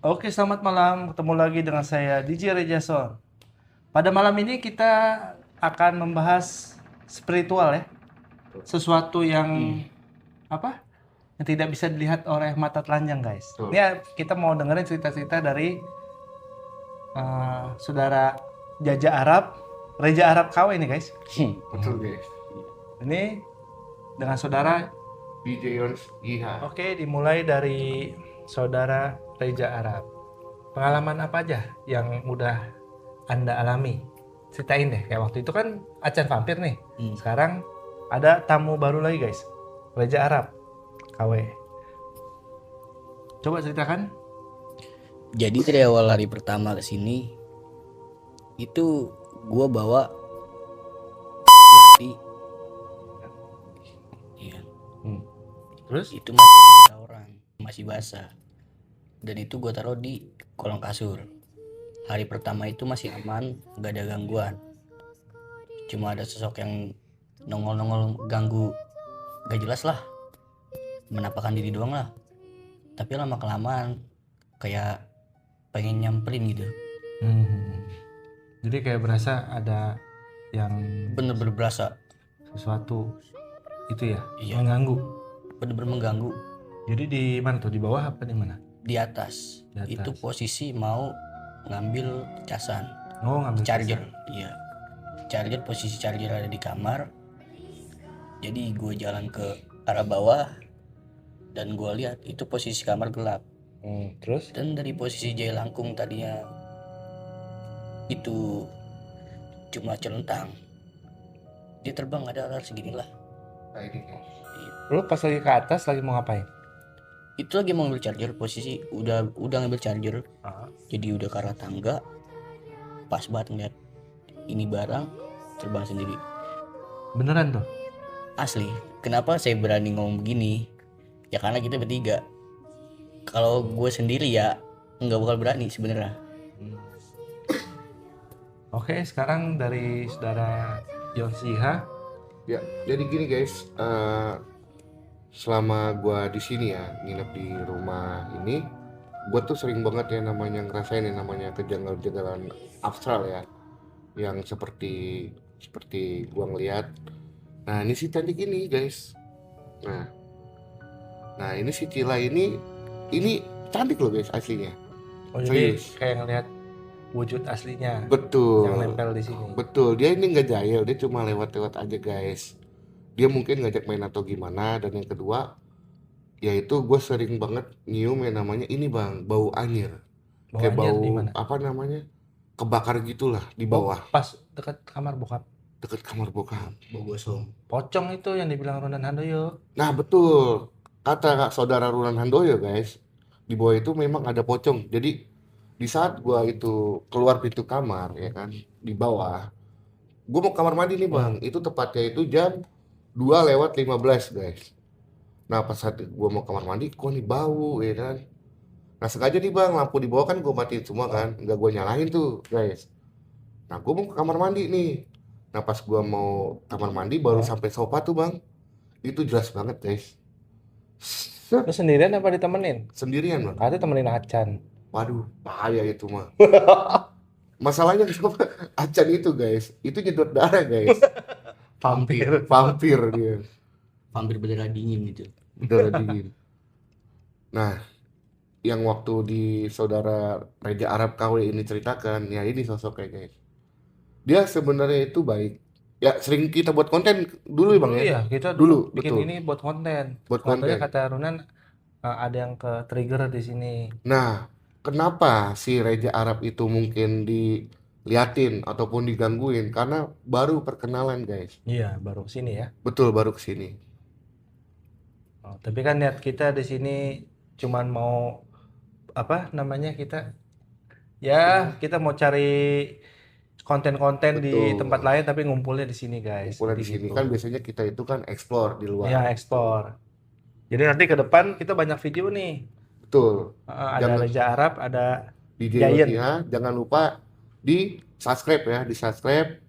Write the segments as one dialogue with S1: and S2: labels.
S1: Oke, selamat malam. Ketemu lagi dengan saya DJ Rejason. Pada malam ini kita akan membahas spiritual ya. Sesuatu yang apa? Yang tidak bisa dilihat oleh mata telanjang, guys.
S2: Betul.
S1: Ini kita mau dengerin cerita-cerita dari saudara Jaja Arab, Reja Arab KW ini, guys.
S2: Betul guys.
S1: Ini dengan saudara.
S2: DJ Yons Giha.
S1: Oke, dimulai dari saudara Reja Arab. Pengalaman apa aja yang udah Anda alami? Ceritain deh, kayak waktu itu kan Acan Vampir nih. Sekarang ada tamu baru lagi, guys. Reja Arab, KW. Coba ceritakan.
S3: Jadi dari awal hari pertama ke sini itu gua bawa api. Iya,
S1: Terus?
S3: itu masih ada beberapa orang, masih basah. Dan itu gua taruh di kolong kasur. Hari pertama itu masih aman, gak ada gangguan. Cuma ada sosok yang nongol-nongol ganggu, gak jelas lah. Menampakkan diri doang lah. Tapi lama kelamaan kayak pengen nyamperin gitu.
S1: Jadi kayak berasa ada yang
S3: Bener-bener berasa,
S1: sesuatu itu ya,
S3: Iya.
S1: mengganggu.
S3: bener-bener mengganggu.
S1: Jadi di mana tuh? Di bawah apa di mana?
S3: Di atas.
S1: Di atas.
S3: Itu posisi mau ngambil casan,
S1: Oh, ngambil
S3: charger. Iya, charger, posisi charger ada di kamar. Jadi gue jalan ke arah bawah dan gue lihat itu posisi kamar gelap.
S1: Terus?
S3: Dan dari posisi jai langkung tadinya itu cuma celentang, dia terbang ada segini lah.
S2: Nah ini guys.
S1: Lu pas lagi ke atas lagi mau ngapain?
S3: Itu lagi mau ngambil charger, posisi udah ngambil charger. Jadi udah ke arah tangga, pas banget ngeliat ini barang terbang sendiri.
S1: Beneran tuh?
S3: Asli. Kenapa saya berani ngomong begini? Ya karena kita bertiga. Kalau gue sendiri ya nggak bakal berani sebenarnya.
S1: Oke, sekarang dari saudara Yonsiha.
S2: Ya, jadi gini guys, selama gua di sini ya, nginep di rumah ini, gua tuh sering banget ya namanya ngerasain yang namanya kejanggalan-kejanggalan astral ya, yang seperti gua ngeliat. Nah ini si cantik ini guys. Nah ini si Cila ini cantik loh guys aslinya.
S1: Oh, jadi
S2: Serius.
S1: kayak ngelihat wujud aslinya
S2: Betul.
S1: yang nempel di sini.
S2: Betul, dia ini nggak jahil, dia cuma lewat-lewat aja guys. Dia mungkin ngajak main atau gimana. Dan yang kedua, yaitu gue sering banget nyium yang namanya ini bang, bau anyir. Kayak
S1: Bawahnya di
S2: bau
S1: mana?
S2: apa namanya, kebakar gitulah di
S1: Oh,
S2: bawah,
S1: pas dekat kamar bokap.
S2: deket kamar bokap.
S3: Bau gosong.
S1: Pocong itu yang dibilang Ronan Handoyo.
S2: Nah betul, kata kak saudara Runan Handoyo guys, di bawah itu memang ada pocong. Jadi di saat gua itu keluar pintu kamar ya kan, di bawah, gua mau kamar mandi nih bang, itu tepatnya itu jam 2:15 guys. Nah pas saat gua mau kamar mandi, kok nih bau ya kan. Nah sengaja nih bang, lampu di bawah kan gua matiin semua kan, nggak gua nyalain tuh guys. Nah gua mau ke kamar mandi nih. Nah pas gua mau kamar mandi baru sampai sofa tuh bang, itu jelas banget guys.
S1: Lu sendirian apa ditemenin?
S2: Sendirian bang.
S1: Ada temenin Acan.
S2: Waduh, bahaya itu mah. Masalahnya sama Acan itu guys, itu nyedot darah guys.
S1: Vampir.
S2: Vampir dia,
S3: Hampir berdarah dingin gitu.
S2: darah dingin. Nah, yang waktu di saudara Raja Arab KW ini ceritakan, ya ini sosoknya guys. Dia sebenarnya itu baik. Ya sering kita buat konten dulu ya bang ya.
S1: Iya, kita
S2: Dulu,
S1: bikin
S2: betul.
S1: ini buat konten.
S2: Buat
S1: Soalnya
S2: konten.
S1: kata Ronan ada yang ke trigger di sini.
S2: Nah, kenapa si Raja Arab itu mungkin diliatin ataupun digangguin? Karena baru perkenalan guys.
S1: Iya, baru sini ya.
S2: Betul, baru kesini.
S1: Oh, tapi kan niat kita di sini cuman mau apa namanya kita ya kita mau cari konten-konten di
S2: Betul.
S1: tempat lain tapi ngumpulnya di sini guys.
S2: Ngumpulnya di
S1: Jadi
S2: sini
S1: gitu.
S2: kan biasanya kita itu kan explore di luar.
S1: Iya, ekspor. Jadi nanti ke depan kita banyak video nih.
S2: Betul.
S1: Ada
S2: Jangan-
S1: Raja Arab, ada
S2: DJ
S1: Giant.
S2: Rosia, jangan lupa di subscribe ya, di subscribe,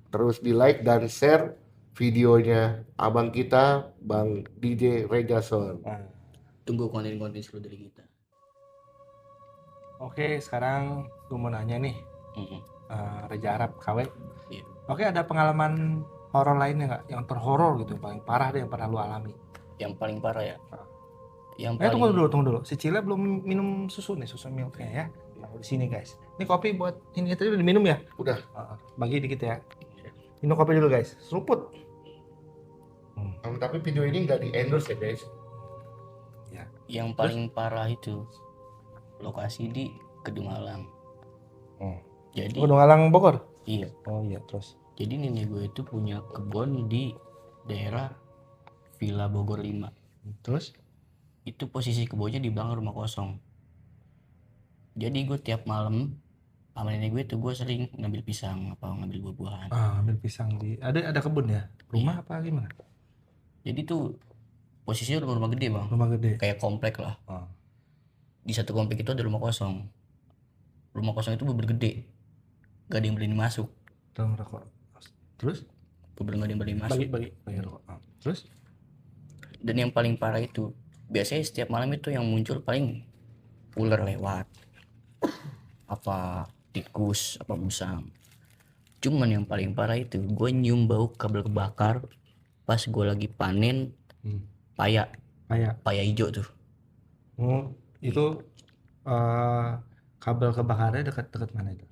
S2: terus di like dan share videonya abang kita, Bang DJ Rejason.
S1: Nah,
S3: Tunggu konten-konten seru dari kita.
S1: Oke, sekarang gue mau nanya nih,
S3: Mm-mm.
S1: Reza Arab KW.
S3: Iya.
S1: Oke, ada pengalaman horor lainnya nggak? Yang terhoror gitu, yang paling parah deh yang pernah lu alami.
S3: Yang paling parah ya, yang
S1: Tunggu
S3: paling
S1: dulu. Si Cila belum minum susu nih, susu milknya ya. Taruh di sini guys. Ini kopi buat ini tadi udah diminum ya?
S2: Udah.
S1: Bagi dikit ya. Minum kopi dulu guys. Seruput.
S2: Tapi video ini nggak di endorse ya guys.
S3: yang paling parah itu lokasi di Kedung Alang. Jadi
S1: Gunung Alang Bogor.
S3: iya,
S1: Oh iya, terus.
S3: jadi nenek gue itu punya kebun di daerah Villa Bogor 5.
S1: Terus?
S3: Itu posisi kebunnya di belakang rumah kosong. Jadi gue tiap malam sama nenek gue tuh gue sering ngambil pisang apa ngambil buah-buahan.
S1: Ambil pisang di. Ada kebun ya? Rumah apa gimana?
S3: Jadi tuh posisinya rumah gede bang,
S1: Rumah gede.
S3: kayak komplek lah. Di satu komplek itu ada rumah kosong. Rumah kosong itu bener gede, gak ada yang berani masuk.
S1: Dalam rokok. Terus?
S3: Bener gak ada yang berani masuk.
S1: Bagi rokok. Terus?
S3: Dan yang paling parah itu biasanya setiap malam itu yang muncul paling ular lewat, apa tikus, apa musang. Cuman yang paling parah itu gue nyium bau kabel kebakar pas gue lagi panen paya hijau tuh.
S1: Itu kabel kebakarnya dekat mana itu?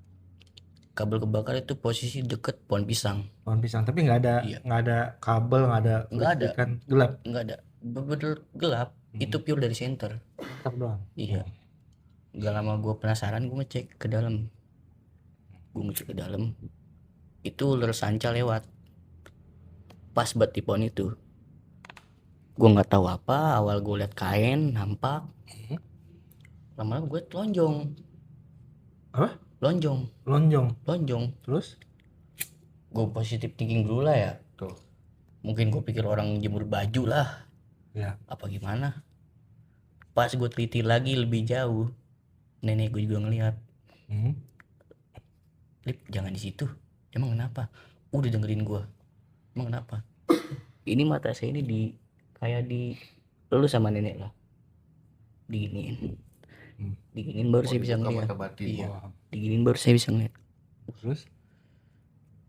S3: Kabel kebakar itu posisi deket pohon pisang.
S1: Pohon pisang, tapi nggak ada
S3: Iya.
S1: nggak ada kabel, nggak ada
S3: Nggak ada.
S1: listrikan, gelap.
S3: Nggak ada, bener gelap. Itu pure dari center.
S1: Tetap doang.
S3: Iya. Gak lama gue penasaran, gue ngecek ke dalam. Itu ular sanca lewat pas buat di pohon itu. Gue nggak tahu apa, awal gue liat kain nampak, lama-lama gue lonjong.
S1: Apa?
S3: Lonjong.
S1: Terus?
S3: Gue positif thinking dulu lah ya.
S2: Tuh.
S3: Mungkin gue pikir orang jemur baju lah.
S1: Ya.
S3: Apa gimana? Pas gue teliti lagi lebih jauh, nenek gue juga ngeliat. Lip, jangan di situ. Emang kenapa? Udah dengerin gue. Emang kenapa? Ini mata saya ini kayak lu sama nenek lah. Diginiin baru saya bisa ngeliat. Iya. Diginiin baru saya bisa ngeliat.
S1: Terus?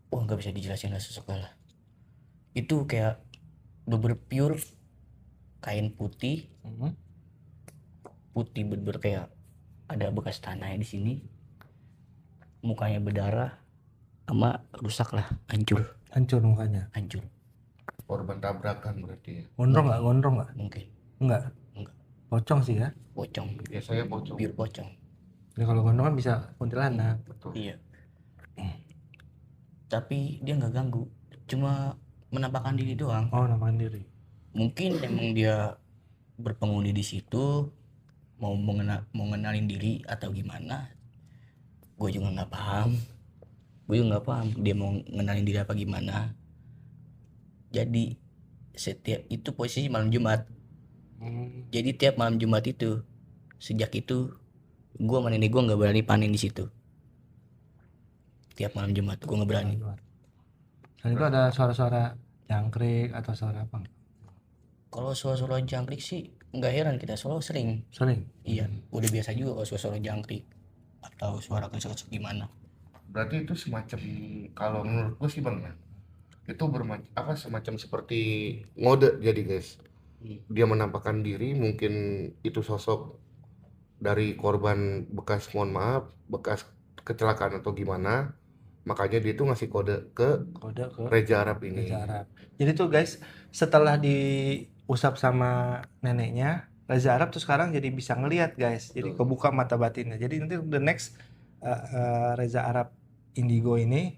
S3: Wah, nggak bisa dijelasin lah sesuatu. Itu kayak bener pure kain putih. Bener kayak ada bekas tanahnya di sini. Mukanya berdarah sama rusak lah, hancur
S1: Mukanya.
S3: hancur.
S2: Korban tabrakan berarti ya.
S1: Gondrong nggak?
S3: Mungkin
S1: Enggak. Pocong sih ya.
S3: pocong,
S2: Biasanya pocong.
S3: pure pocong.
S1: Ya kalau gondrong kan bisa kuntilanak.
S2: Betul.
S3: Iya. Tapi dia nggak ganggu, cuma menampakkan diri doang.
S1: Oh, nampakan diri.
S3: Mungkin emang dia berpenghuni di situ, mau ngenalin diri atau gimana. Gue juga nggak paham dia mau ngenalin diri apa gimana. Jadi setiap itu posisi malam Jumat. Jadi tiap malam Jumat itu, sejak itu gue sama nenek gue nggak berani panen di situ. Tiap malam Jumat gue nggak berani.
S1: Dan itu ada suara-suara jangkrik atau suara apa?
S3: Kalau suara-suara jangkrik sih nggak heran, kita selalu sering. Iya, udah biasa juga kalau suara jangkrik atau suara kesek-kesek gimana.
S2: Berarti itu semacam, kalau menurut gue sih bang ya, itu semacam seperti ngode jadi guys. Dia menampakkan diri, mungkin itu sosok dari korban bekas bekas kecelakaan atau gimana, makanya dia itu ngasih kode ke Reza Arab ini.
S1: Jadi tuh guys, setelah diusap sama neneknya, Reza Arab tuh sekarang jadi bisa ngelihat guys, jadi kebuka mata batinnya. Jadi nanti the next Reza Arab Indigo ini,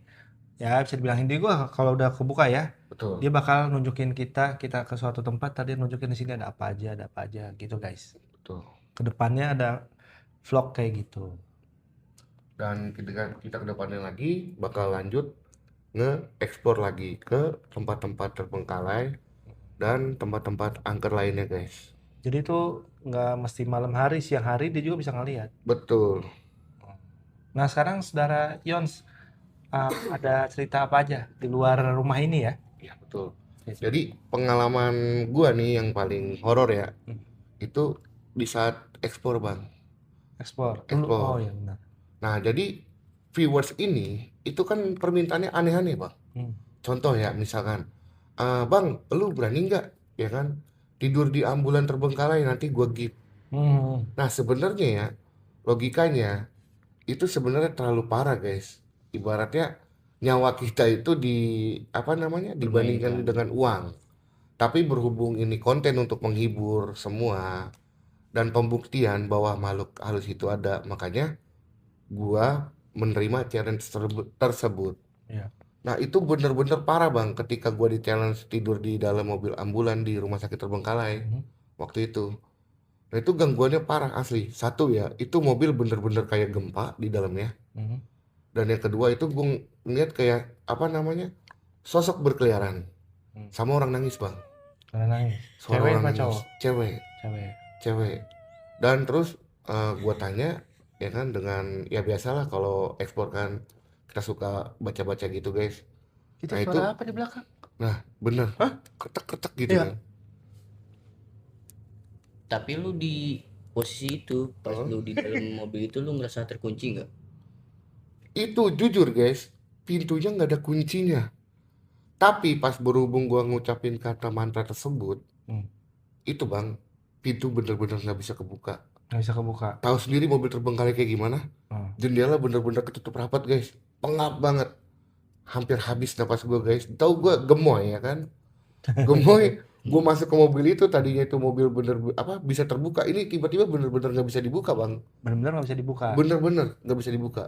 S1: ya bisa dibilang Indigo kalau udah kebuka ya.
S2: Betul.
S1: Dia bakal nunjukin kita ke suatu tempat, tadi nunjukin di sini ada apa aja gitu guys.
S2: Betul.
S1: Kedepannya ada vlog kayak gitu.
S2: Dan kita kedepannya lagi bakal lanjut nge-explore lagi ke tempat-tempat terbengkalai dan tempat-tempat angker lainnya guys.
S1: Jadi itu nggak mesti malam hari, siang hari dia juga bisa ngelihat.
S2: Betul.
S1: Nah sekarang saudara Yons, ada cerita apa aja di luar rumah ini ya?
S2: Iya betul. Jadi pengalaman gua nih yang paling horor ya, itu di saat ekspor bang.
S1: Ekspor. Dulu.
S2: Ekspor.
S1: Oh iya benar.
S2: Nah, jadi viewers ini itu kan permintaannya aneh-aneh, Bang. Contoh ya, misalkan, Bang, lu berani nggak, ya kan, tidur di ambulan terbengkalai nanti gua gift. Nah, sebenarnya ya, logikanya itu sebenarnya terlalu parah, guys. Ibaratnya nyawa kita itu dibandingkan dengan uang. Tapi berhubung ini konten untuk menghibur semua dan pembuktian bahwa makhluk halus itu ada, makanya gua menerima challenge tersebut.
S1: Iya.
S2: Nah, itu bener-bener parah, Bang, ketika gua di challenge tidur di dalam mobil ambulan di rumah sakit Terbengkalai waktu itu. Nah, itu gangguannya parah asli. Satu ya, itu mobil bener-bener kayak gempa di dalamnya. Dan yang kedua itu gue ngeliat kayak sosok berkeliaran sama orang nangis, Bang.
S1: Karena nangis.
S2: Suara
S1: Cewek
S2: orang
S1: apa
S2: nangis.
S1: cowok?
S2: Cewek. Cewek. Dan terus gue tanya, ya kan, dengan ya biasalah kalau ekspor kan kita suka baca-baca gitu, guys.
S1: Itu
S2: Nah,
S1: suara apa di belakang?
S2: Nah, bener.
S1: Hah?
S2: Ketek-ketek gitu
S1: Iya.
S2: kan.
S3: Tapi lu di posisi itu pas lu di dalam mobil itu lu ngerasa terkunci nggak?
S2: Itu jujur, guys, pintunya nggak ada kuncinya. Tapi pas berhubung gua ngucapin kata mantra tersebut, itu, Bang, pintu bener-bener nggak bisa kebuka.
S1: Nggak bisa kebuka.
S2: Tahu sendiri mobil terbengkalai kayak gimana? Jendela bener-bener ketutup rapat, guys. Pengap banget. Hampir habis napas gua, guys. Tahu gua gemoy ya kan? Gemoy. Gua masuk ke mobil itu, tadinya itu mobil bisa terbuka. Ini tiba-tiba bener-bener nggak bisa dibuka, Bang.
S1: Benar-benar nggak bisa dibuka.
S2: Bener-bener nggak bisa dibuka.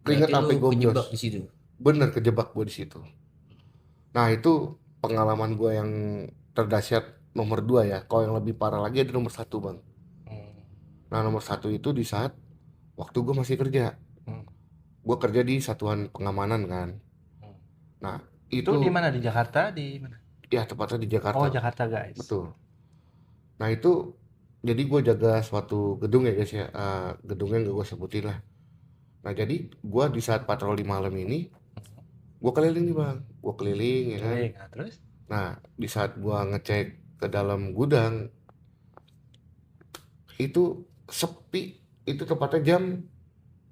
S2: Keringat
S3: Berarti
S2: sampai
S3: lu kejebak
S2: goblos.
S3: di situ.
S2: Bener kejebak gua di situ. Nah, itu pengalaman gua yang terdahsyat nomor 2 ya. Kalau yang lebih parah lagi ada nomor 1, Bang. Nah, nomor 1 itu di saat waktu gue masih kerja. Gue kerja di satuan pengamanan kan. Nah,
S1: Itu di mana? Di Jakarta? Di mana?
S2: Ya, tepatnya di Jakarta.
S1: Oh, Jakarta, guys.
S2: Betul. Nah, itu jadi gue jaga suatu gedung ya, guys ya. Gedungnya nggak gue sebutin lah. Nah, jadi gue di saat patroli malam ini, gue keliling nih, Bang. Gue keliling ya kan.
S1: Nah, terus?
S2: Nah, di saat gue ngecek ke dalam gudang, itu sepi. Itu tepatnya jam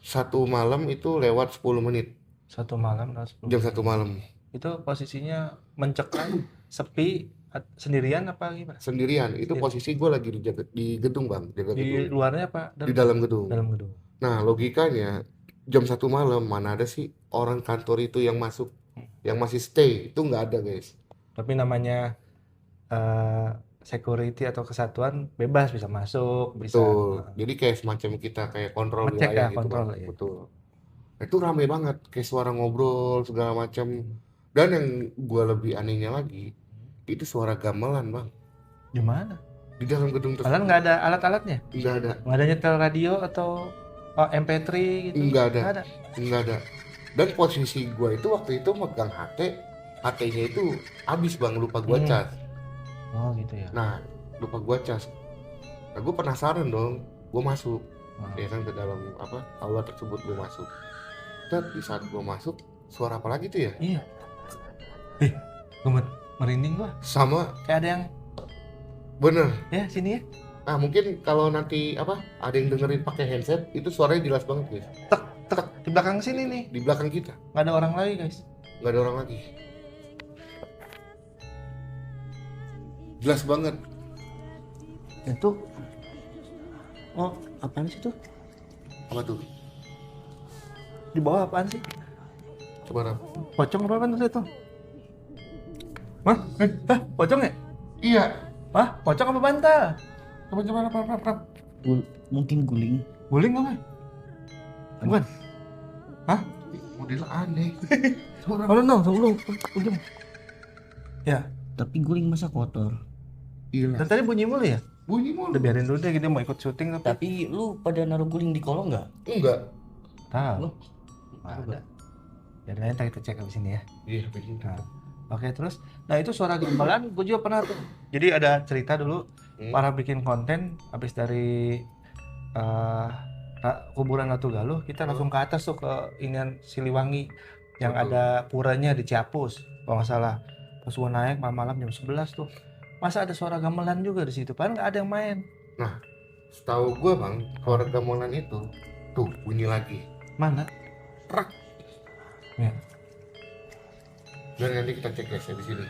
S2: 1 malam itu lewat 10 menit.
S1: 1 malam lewat 10
S2: Jam
S1: menit.
S2: 1 malam.
S1: Itu posisinya mencekam, sepi, sendirian apa gimana?
S2: Sendirian. Itu posisi gue lagi di gedung, Bang. Jaga
S1: Di
S2: gedung.
S1: luarnya apa?
S2: Di dalam gedung.
S1: Dalam gedung.
S2: Nah, logikanya jam 1 malam mana ada sih orang kantor itu yang masuk, yang masih stay. Itu nggak ada, guys.
S1: Tapi namanya security atau kesatuan bebas bisa masuk, bisa.
S2: Betul. Jadi kayak semacam kita kayak kontrol
S1: Ngecek
S2: wilayah
S1: ya,
S2: gitu,
S1: kontrol,
S2: Bang.
S1: ya.
S2: Betul. Itu rame banget, kayak suara ngobrol segala macam. Dan yang gue lebih anehnya lagi, itu suara gamelan, Bang.
S1: Di mana?
S2: Di dalam gedung tersebut.
S1: Padahal nggak ada alat-alatnya?
S2: Nggak ada.
S1: Nggak ada nyetel radio atau MP3 gitu?
S2: Nggak ada. Nggak ada. Dan posisi gue itu waktu itu megang HT-nya itu habis, Bang, lupa gue cas.
S1: Oh gitu ya.
S2: Nah, lupa gue cas. Nah, gue penasaran dong, gue masuk. Ya kan, ke dalam aula tersebut gue masuk. Dan di saat gue masuk, suara apa lagi tuh ya?
S1: Iya. Gue merinding gua.
S2: Sama.
S1: Kayak ada yang.
S2: Bener.
S1: Ya sini ya.
S2: Nah, mungkin kalau nanti ada yang dengerin pakai handset, itu suaranya jelas banget, guys.
S1: Tek tek di belakang sini nih.
S2: Di belakang kita.
S1: Nggak ada orang lagi, guys.
S2: Nggak ada orang lagi. Jelas banget.
S1: Itu. Oh, apaan sih tuh?
S2: Apa tuh?
S1: Di bawah apaan sih?
S2: Coba, Ram.
S1: Pocong apa tuh itu? Hah? Pocong ya?
S2: Iya.
S1: Hah? Pocong apa bantal?
S2: Coba.
S3: Mungkin guling.
S1: Guling apa? Bukan? Hah?
S2: Model aneh.
S1: Kalau no, sebelum ujung. Ya.
S3: Tapi guling masa kotor.
S2: Iya.
S1: Dan tadi bunyi mulu ya?
S2: Bunyi mulu.
S1: Udah biarin dulu deh, kita mau ikut syuting tapi.
S3: Tapi lu pada naruh guling di kolong nggak?
S2: Enggak.
S1: Tahu.
S3: Loh?
S1: Ada. Jadi nanti kita cek abis ini ya.
S2: Iya, begini.
S1: Nah, oke terus. Nah itu suara gamelan, gue juga pernah tuh. Jadi ada cerita dulu, para bikin konten habis dari kuburan Ratu Galuh, kita langsung ke atas tuh ke inian Siliwangi yang ada puranya di Ciapus, kalau nggak salah. Pas gue naik malam-malam jam 11 tuh, masa ada suara gamelan juga di situ, padahal nggak ada yang main.
S2: Nah, Setahu gua bang, keluarga gamelan itu tuh bunyi lagi.
S1: Mana?
S2: Prak.
S1: Ya,
S2: Dan nanti kita cek guys ya di sini.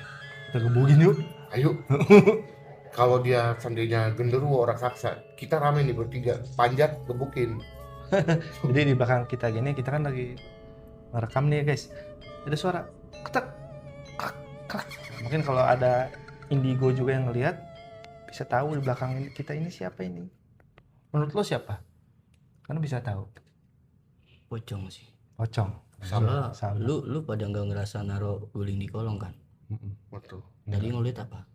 S1: kita gebugin yuk.
S2: Ayo. Kalau dia seandainya genderuwo raksasa, kita rame nih bertiga, panjat gebukin.
S1: Jadi di belakang kita gini, kita kan lagi ngerekam nih guys. Ada suara ketak, krak, krak. Mungkin kalau ada indigo juga yang ngelihat, bisa tahu di belakang kita ini siapa ini. Menurut lo siapa? Kan bisa tahu.
S3: Pocong sih.
S1: Pocong.
S3: Soalnya
S1: Sama.
S3: lu pada nggak ngerasa naro guling di kolong kan?
S2: Betul.
S3: Tadi ngeliat apa?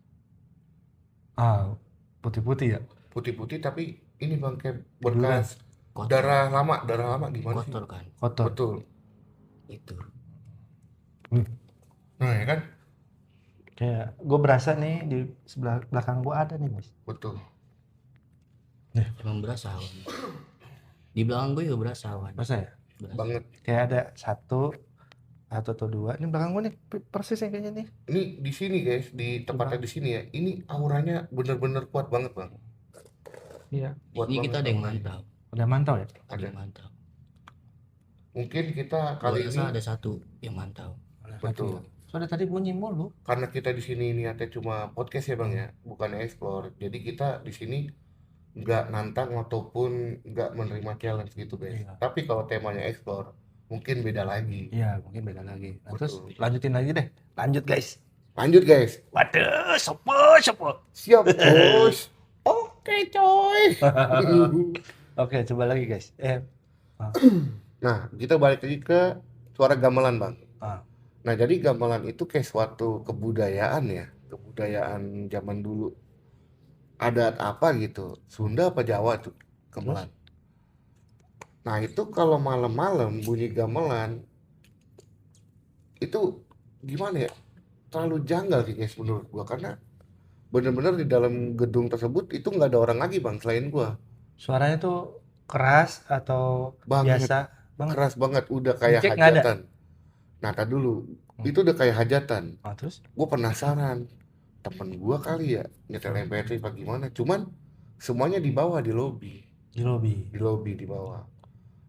S1: Ah, putih-putih ya.
S2: Putih-putih tapi ini bang kayak
S1: Kedudukan.
S2: bekas
S3: Kotor.
S2: darah lama gimana sih?
S3: Kotor kan?
S1: Kotor.
S2: Betul.
S3: Itu.
S2: Nah ya kan?
S1: Kayak gue berasa nih di sebelah belakang gue ada nih guys.
S2: Betul.
S3: Emang berasa awan. Di belakang gue juga berasa awan.
S1: Berasa ya?
S3: Berasa.
S2: Banget.
S1: Kayak ada satu atau dua. Ini belakang gue nih persis yang kayaknya nih.
S2: Ini di sini guys, di tempatnya di sini ya. Ini auranya bener-bener kuat banget bang.
S1: Iya.
S2: Kuat
S3: Ini kita
S2: banget
S3: ada yang
S2: auranya.
S3: mantau.
S1: Udah mantau ya?
S3: Ada
S2: Ada.
S3: yang mantau.
S2: Mungkin kita
S3: Gue
S2: kali ini
S3: rasa ada satu yang mantau.
S2: betul.
S1: Soalnya tadi bunyi mulu.
S2: Karena kita di sini niatnya cuma podcast ya bang ya, bukan explore. Jadi kita di sini nggak nantang ataupun nggak menerima challenge gitu guys.
S1: Iya.
S2: Tapi kalau temanya explore, mungkin beda lagi.
S1: Iya, mungkin beda lagi. Nah, terus
S2: Betul.
S1: lanjutin lagi deh. Lanjut guys.
S2: Lanjut guys.
S1: Waduh, sopo.
S2: Siap bos. Oke coy.
S1: Oke, coba lagi guys.
S2: Nah, kita balik lagi ke suara gamelan bang.
S1: Ah.
S2: Nah, jadi gamelan itu kayak suatu kebudayaan ya, kebudayaan zaman dulu. Adat apa gitu, Sunda apa Jawa tuh gamelan. Nah, itu kalau malam-malam bunyi gamelan itu gimana ya? Terlalu janggal sih guys menurut gua karena bener-bener di dalam gedung tersebut itu nggak ada orang lagi bang selain gua.
S1: Suaranya tuh keras atau
S2: Banget.
S1: biasa banget.
S2: Keras banget, udah kayak
S1: Cek nggak ada?
S2: hajatan. Nah, tar dulu, itu udah kayak hajatan.
S1: Ah, terus?
S2: Gue penasaran temen gue kali ya nyetel MP3 apa gimana, cuman semuanya di bawah di lobi
S1: Di lobi.
S2: di bawah.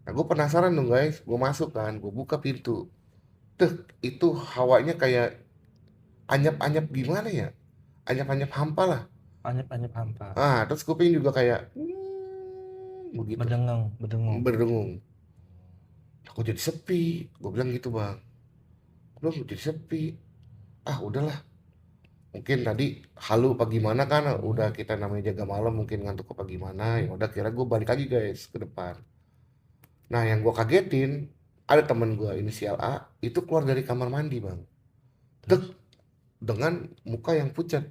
S2: Nah gue penasaran dong guys, gue masuk kan, gue buka pintu, tuh itu hawanya kayak anyap-anyap gimana ya, anyap-anyap hampa lah.
S1: Anyep-anyep hampa.
S2: Terus kuping juga kayak begitu berdengung. Aku jadi sepi, gue bilang gitu bang, belum jadi sepi. Udahlah, mungkin tadi halu apa gimana kan, udah kita namanya jaga malam mungkin ngantuk apa gimana, ya udah kira gue balik lagi guys ke depan. Nah yang gue kagetin ada temen gue inisial A itu keluar dari kamar mandi bang,
S1: Terus?
S2: dengan muka yang pucat.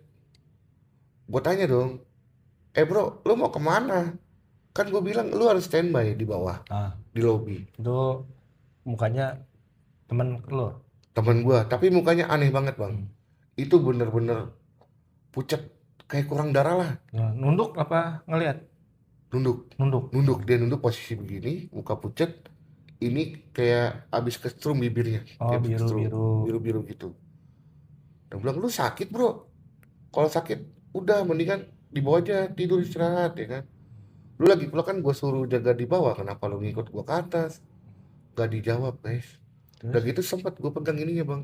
S2: Gue tanya dong, bro lu mau kemana? Kan gue bilang lu harus standby di bawah
S1: Ah,
S2: di lobi.
S1: itu mukanya temen lo.
S2: Temen gue tapi mukanya aneh banget bang. Itu bener-bener pucat kayak kurang darah lah.
S1: Nah, nunduk apa ngelihat?
S2: Nunduk, dia nunduk posisi begini, muka pucat. Ini kayak abis kesetrum bibirnya,
S1: Oh,
S2: kayak abis kesetrum,
S1: biru-biru.
S2: biru gitu. Dan bilang lu sakit bro, kalau sakit udah mendingan di bawah aja tidur istirahat ya kan. Lu lagi pula kan gue suruh jaga di bawah, kenapa lu ngikut gue ke atas? Gak dijawab guys. Udah
S1: Terus?
S2: gitu sempat gue pegang ininya bang,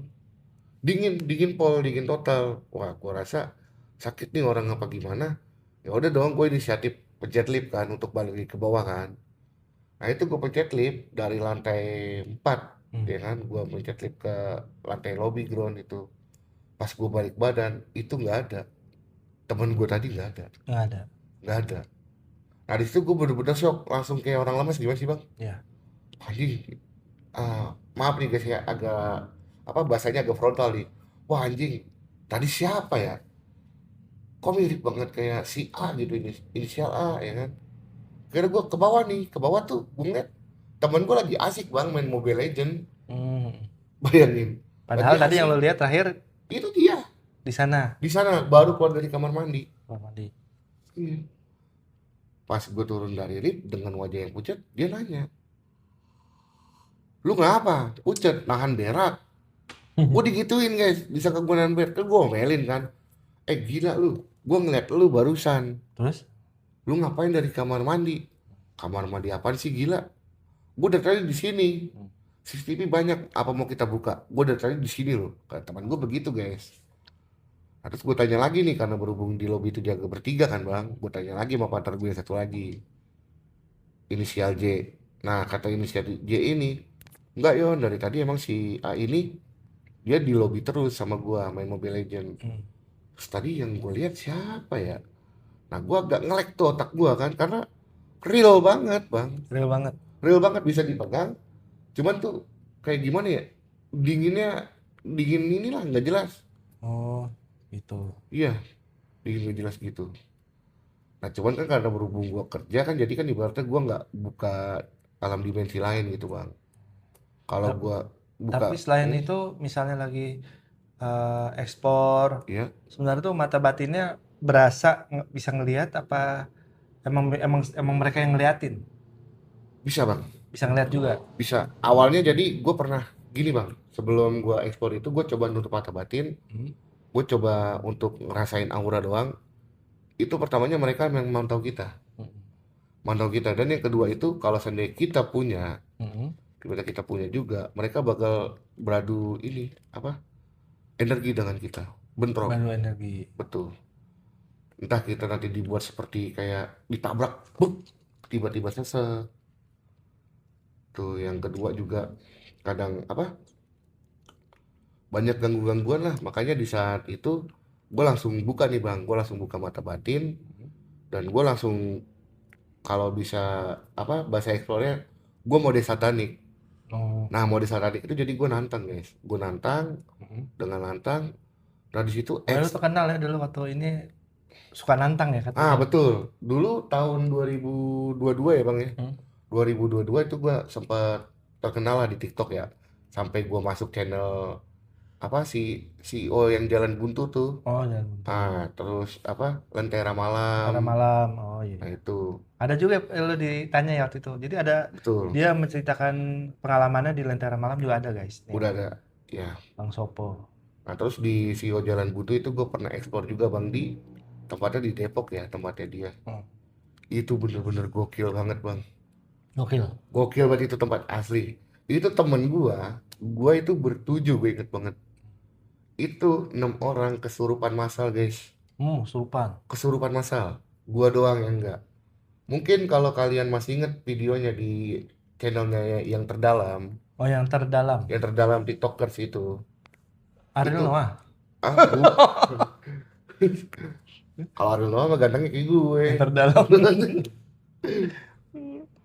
S2: dingin total. Wah gue rasa sakit nih orang apa gimana. Ya udah dong, gue inisiatif pencet lift kan untuk balik lagi ke bawah kan. Nah itu gue pencet lift dari lantai 4 ya kan, gue pencet lift ke lantai lobby ground itu. Pas gue balik badan itu nggak ada, temen gue tadi nggak ada. Nah di situ gue bener-bener shock, langsung kayak orang lemas. Gimana sih bang?
S1: Ya.
S2: Anjing, maaf nih guys ya, agak bahasanya agak frontal nih. Wah anjing, tadi siapa ya? Kok mirip banget kayak si A gitu, inisial A ya kan. Kira gue ke bawah tuh gue ngeliat temen gue lagi asik bang main Mobile Legend. Bayangin,
S1: Padahal
S2: lagi
S1: tadi yang
S2: asik.
S1: lo lihat terakhir
S2: Itu dia
S1: di sana.
S2: di sana baru keluar dari kamar mandi.
S1: Kamar mandi.
S2: Iya. Pas gue turun dari lift dengan wajah yang pucat, dia nanya, lu ngapa? Pucat, nahan berak. Gue digituin guys, bisa ke gue nahan berak. Kan gue omelin kan, gila lu, gue ngeliat lu barusan.
S1: Terus?
S2: Lu ngapain dari kamar mandi? Kamar mandi apaan sih, gila? Gue dari tadi di sini. CCTV banyak, apa mau kita buka? Gue dari tadi di sini loh. Kata teman gue begitu, guys. Nah, terus gue tanya lagi nih, karena berhubung di lobi itu jaga bertiga kan bang, gue tanya lagi sama partner gue yang satu lagi, inisial J. Nah, kata inisial J ini, enggak Yon, dari tadi emang si A ini dia di lobi terus sama gue main Mobile Legend. Terus tadi yang gue lihat siapa ya? Nah, gue agak ngelek tuh otak gue kan, karena real banget bang,
S1: Real banget.
S2: real banget bisa dipegang. Cuman tuh kayak gimana ya? Dinginnya, dingin inilah nggak jelas.
S1: Oh, itu.
S2: Iya, dingin nggak jelas gitu. Nah, cuman kan karena berhubung gua kerja kan, jadi kan ibaratnya gua nggak buka alam dimensi lain gitu bang. Kalau
S1: Tap-
S2: gua buka,
S1: Tapi selain itu, misalnya lagi ekspor,
S2: ya
S1: sebenarnya tuh mata batinnya berasa bisa ngelihat apa emang mereka yang ngeliatin?
S2: bisa bang,
S1: Bisa ngeliat juga.
S2: bisa. Awalnya jadi gua pernah gini bang, sebelum gua ekspor itu gua coba nutup mata batin, gua coba untuk ngerasain aura doang. Itu pertamanya mereka memang mantau kita. Dan yang kedua itu kalau seandainya kita punya, kita punya juga, mereka bakal beradu ini apa? Energi dengan kita, bentrok.
S1: Baru energi.
S2: Betul. Entah kita nanti dibuat seperti kayak ditabrak, buk, tiba-tiba sesek. Tuh yang kedua juga kadang apa? Banyak gangguan lah. Makanya di saat itu gue langsung buka nih bang, gue langsung buka mata batin dan gue langsung kalau bisa apa bahasa eksplornya gue mode satanik.
S1: Oh.
S2: Nah mode satanik itu jadi gue nantang guys, gue nantang dengan nantang. Nah di situ
S1: Lu terkenal ya dulu waktu ini suka nantang ya katanya.
S2: betul. Dulu tahun 2022 ya bang ya. 2022 itu gue sempat terkenal lah di TikTok ya. Sampai gue masuk channel apa si CEO yang Jalan Buntu tuh.
S1: Oh, jangan.
S2: Ah, terus apa Lentera
S1: Pada
S2: Malam.
S1: malam. Oh iya.
S2: Nah itu
S1: Ada juga lu ditanya ya waktu itu. Jadi ada
S2: betul.
S1: dia menceritakan pengalamannya di Lentera Malam juga ada guys. Nih,
S2: Udah ada ya.
S1: Bang Sopo.
S2: Nah terus di CEO Jalan Buntu itu gue pernah ekspor juga bang di tempatnya di Depok ya tempatnya dia. Itu bener-bener gokil banget bang.
S1: Gokil.
S2: Gokil banget itu tempat asli. Itu temen gua itu bertujuh gue inget banget. Itu 6 orang kesurupan massal guys,
S1: Surupan.
S2: kesurupan massal. Gua doang yang enggak. Mungkin kalau kalian masih inget videonya di channelnya
S1: Oh, yang terdalam.
S2: yang terdalam TikTokers itu
S1: Ariel Noah.
S2: ah kalau Ariel Noah mah gantengnya kayak gue
S1: Yang terdalam.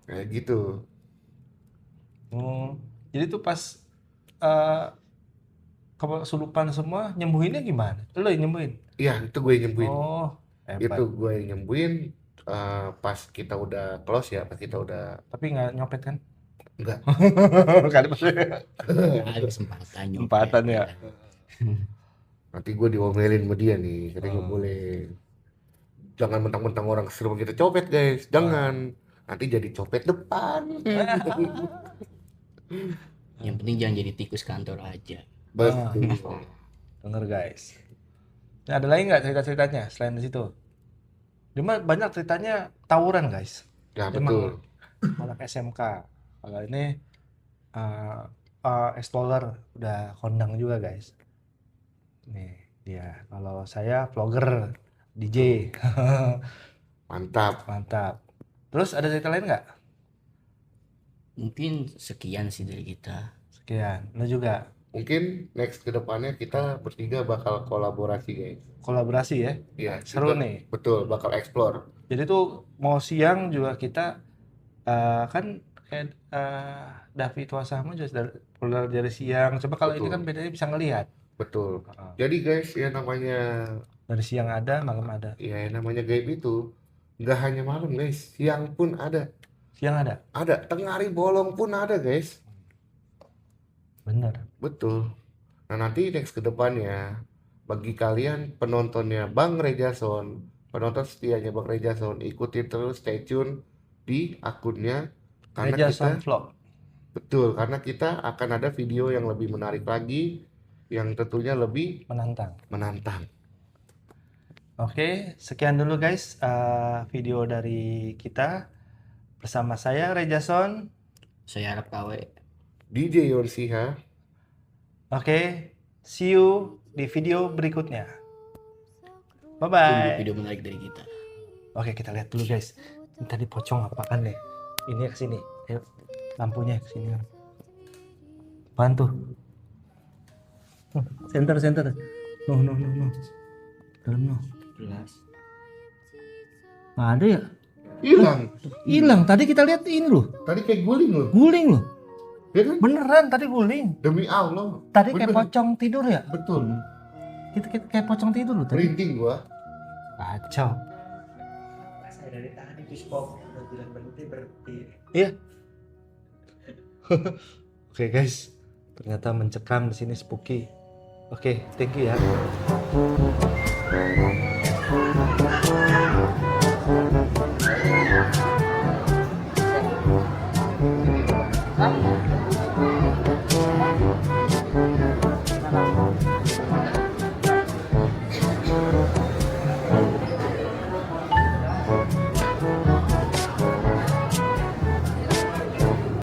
S2: kayak gitu.
S1: Jadi tuh pas kesurupan semua nyembuhinnya gimana? Lu yang nyembuhin?
S2: Iya itu gue yang nyembuhin.
S1: Oh, hebat.
S2: Itu gue yang nyembuhin pas kita udah close ya, pas kita udah
S1: Tapi nggak nyopet kan?
S2: enggak.
S1: Kan
S3: Ada kesempatan
S1: Kesempatan ya.
S2: Nanti gue diomelin sama dia nih, katanya nggak boleh. Jangan mentang-mentang orang kesurupan kita copet guys, jangan. Nanti jadi copet depan.
S3: Yang penting jangan jadi tikus kantor aja.
S2: Betul.
S1: Denger guys. Nah, ada lagi nggak cerita-ceritanya selain di situ? Cuma banyak ceritanya tawuran guys.
S2: Ya
S1: Emang
S2: betul.
S1: anak SMK. Kalau ini explorer udah kondang juga guys. Nih dia. Kalau saya vlogger, DJ.
S2: Mantap.
S1: Mantap. Terus ada cerita lain nggak?
S3: Mungkin sekian sih dari kita.
S1: Sekian. Lu juga
S2: Mungkin next ke depannya kita bertiga bakal kolaborasi guys.
S1: kolaborasi ya.
S2: Iya,
S1: Seru
S2: kita-
S1: nih.
S2: Betul, bakal explore.
S1: Jadi tuh mau siang juga kita kan kayak Davi Tuasama juga keluar dari siang. Coba kalau ini
S2: Betul.
S1: kan bedanya bisa ngelihat.
S2: Betul. Jadi guys, ya namanya
S1: Dari siang ada, malam ada.
S2: gaib itu nggak hanya malam guys, siang pun ada.
S1: Siang ada.
S2: Ada, tengah hari bolong pun ada guys.
S1: Bener.
S2: Betul. Nah nanti next ke depannya bagi kalian penontonnya Bang Rejason, penonton setianya Bang Rejason, ikutin terus, stay tune di akunnya karena
S1: Reja
S2: kita
S1: Vlog.
S2: betul karena kita akan ada video yang lebih menarik lagi, yang tentunya lebih
S1: Menantang.
S2: menantang.
S1: Oke, sekian dulu guys video dari kita bersama saya Rejason.
S3: Saya harap KW.
S2: DJ Yorsiha.
S1: Oke, see you di video berikutnya. Bye
S3: Tunggu
S1: bye.
S3: video menarik dari kita.
S1: Oke, kita lihat dulu guys. Ini tadi pocong apaan deh? Ini ke sini. Ayo, lampunya ke sini. Apaan tuh? Center. No. Dalam no.
S3: Jelas.
S1: Nggak ada ya?
S2: Hilang.
S1: Tadi kita lihat ini loh.
S2: Tadi kayak guling loh.
S1: Guling loh.
S2: Ya kan?
S1: Beneran tadi guling.
S2: Demi Allah.
S1: Tadi kayak
S2: Bener.
S1: pocong tidur ya?
S2: Betul.
S1: Kita kayak pocong tidur loh tadi.
S2: Merinding gua.
S1: Kacau.
S4: Saya dari tadi tuh stop udah bilang berhenti.
S1: Iya. Oke guys, ternyata mencekam di sini spooky. Oke, thank you ya.